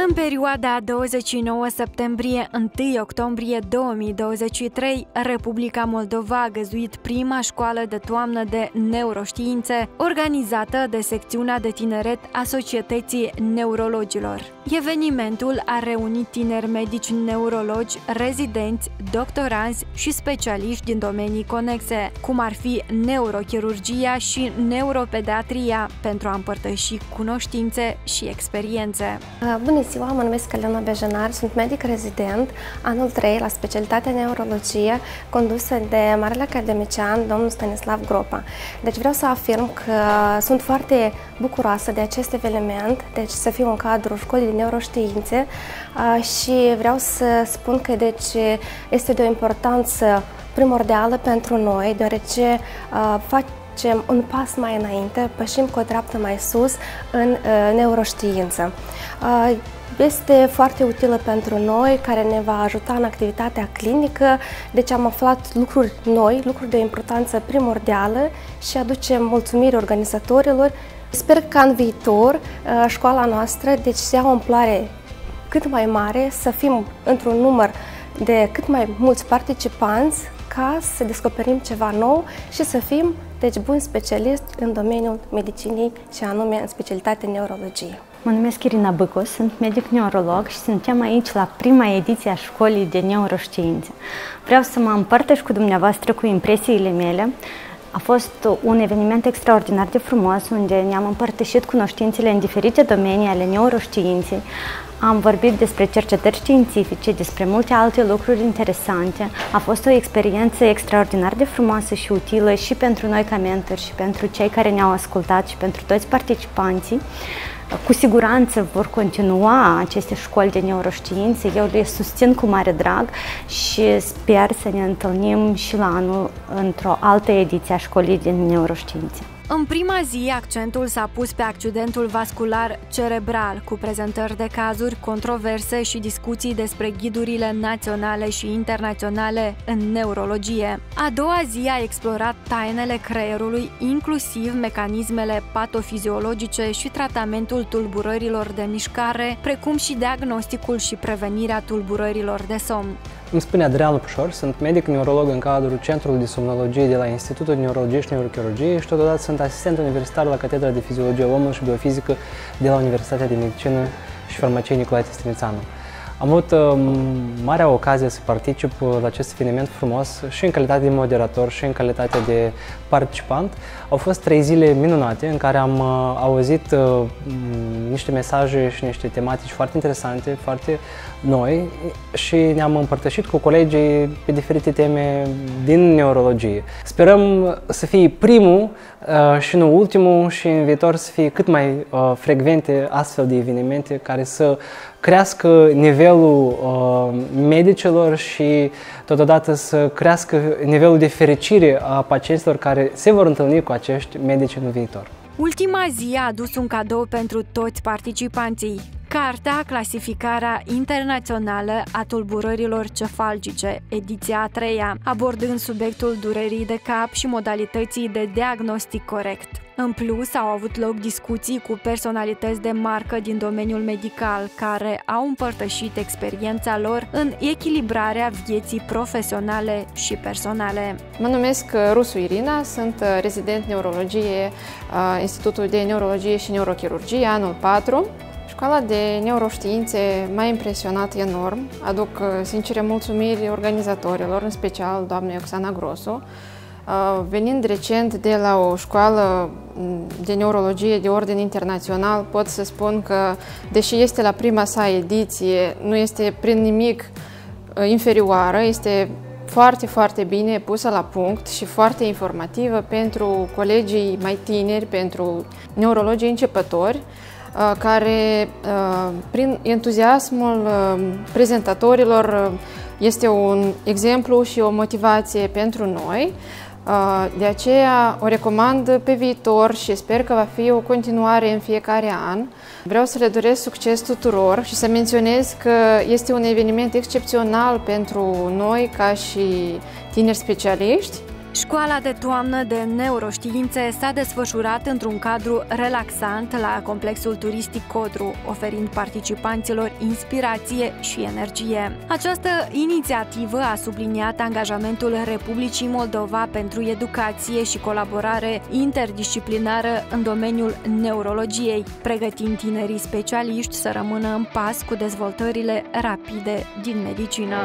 În perioada 29 septembrie-1 octombrie 2023, Republica Moldova a găzduit prima școală de toamnă de neuroștiințe, organizată de secțiunea de tineret a Societății Neurologilor. Evenimentul a reunit tineri medici neurologi, rezidenți, doctoranți și specialiști din domenii conexe, cum ar fi neurochirurgia și neuropediatria, pentru a împărtăși cunoștințe și experiențe. Bună ziua, mă numesc Alina Bejenar, sunt medic rezident, anul 3 la specialitatea neurologie, condusă de marele academician, domnul Stanislav Gropa. Deci vreau să afirm că sunt foarte bucuroasă de acest eveniment, deci să fiu în cadrul școlii de neuroștiințe și vreau să spun că este de o importanță primordială pentru noi, deoarece facem un pas mai înainte, pășim cu o treaptă mai sus în neuroștiință. Este foarte utilă pentru noi, care ne va ajuta în activitatea clinică, deci am aflat lucruri noi, lucruri de importanță primordială și aducem mulțumiri organizatorilor. Sper că în viitor școala noastră să ia o amploare cât mai mare, să fim într-un număr de cât mai mulți participanți, ca să descoperim ceva nou și să fim buni specialiști în domeniul medicinei și anume în specialitatea neurologie. Mă numesc Irina Băcu, sunt medic neurolog și suntem aici la prima ediție a școlii de neuroștiințe. Vreau să mă împărtăș cu dumneavoastră cu impresiile mele. A fost un eveniment extraordinar de frumos, unde ne-am împărtășit cunoștințele în diferite domenii ale neuroștiinței. Am vorbit despre cercetări științifice, despre multe alte lucruri interesante. A fost o experiență extraordinar de frumoasă și utilă și pentru noi ca mentori, și pentru cei care ne-au ascultat, și pentru toți participanții. Cu siguranță vor continua aceste școli de neuroștiințe, eu le susțin cu mare drag și sper să ne întâlnim și la anul într-o altă ediție a școlii de neuroștiințe. În prima zi, accentul s-a pus pe accidentul vascular cerebral, cu prezentări de cazuri, controverse și discuții despre ghidurile naționale și internaționale în neurologie. A doua zi a explorat tainele creierului, inclusiv mecanismele patofiziologice și tratamentul tulburărilor de mișcare, precum și diagnosticul și prevenirea tulburărilor de somn. Îmi spune Adrian Pușor, sunt medic neurolog în cadrul Centrului de Somnologie de la Institutul de Neurologie și Neurochirurgie și totodată sunt asistent universitar la Catedra de Fiziologie Omului și Biofizică de la Universitatea de Medicină și Farmacie Nicolae Tistinițanu. Am avut marea ocazie să particip la acest eveniment frumos și în calitate de moderator și în calitate de participant. Au fost 3 zile minunate în care am auzit niște mesaje și niște tematici foarte interesante, foarte noi și ne-am împărtășit cu colegii pe diferite teme din neurologie. Sperăm să fie primul și nu ultimul și în viitor să fie cât mai frecvente astfel de evenimente care să crească nivelul medicilor și totodată să crească nivelul de fericire a pacienților care se vor întâlni cu acești medici în viitor. Ultima zi a adus un cadou pentru toți participanții. Cartea Clasificarea Internațională a Tulburărilor Cefalgice, ediția a 3-a, abordând subiectul durerii de cap și modalității de diagnostic corect. În plus, au avut loc discuții cu personalități de marcă din domeniul medical, care au împărtășit experiența lor în echilibrarea vieții profesionale și personale. Mă numesc Rusu Irina, sunt rezident neurologie, Institutul de Neurologie și Neurochirurgie, anul 4. Școala de neuroștiințe m-a impresionat enorm. Aduc sincere mulțumiri organizatorilor, în special doamnei Oxana Grosu. Venind recent de la o școală de neurologie de ordin internațional, pot să spun că, deși este la prima sa ediție, nu este prin nimic inferioară, este foarte, foarte bine pusă la punct și foarte informativă pentru colegii mai tineri, pentru neurologii începători, care, prin entuziasmul prezentatorilor, este un exemplu și o motivație pentru noi. De aceea o recomand pe viitor și sper că va fi o continuare în fiecare an. Vreau să le doresc succes tuturor și să menționez că este un eveniment excepțional pentru noi ca și tineri specialiști Școala de toamnă de neuroștiințe s-a desfășurat într-un cadru relaxant la complexul turistic Codru, oferind participanților inspirație și energie. Această inițiativă a subliniat angajamentul Republicii Moldova pentru educație și colaborare interdisciplinară în domeniul neurologiei, pregătind tinerii specialiști să rămână în pas cu dezvoltările rapide din medicină.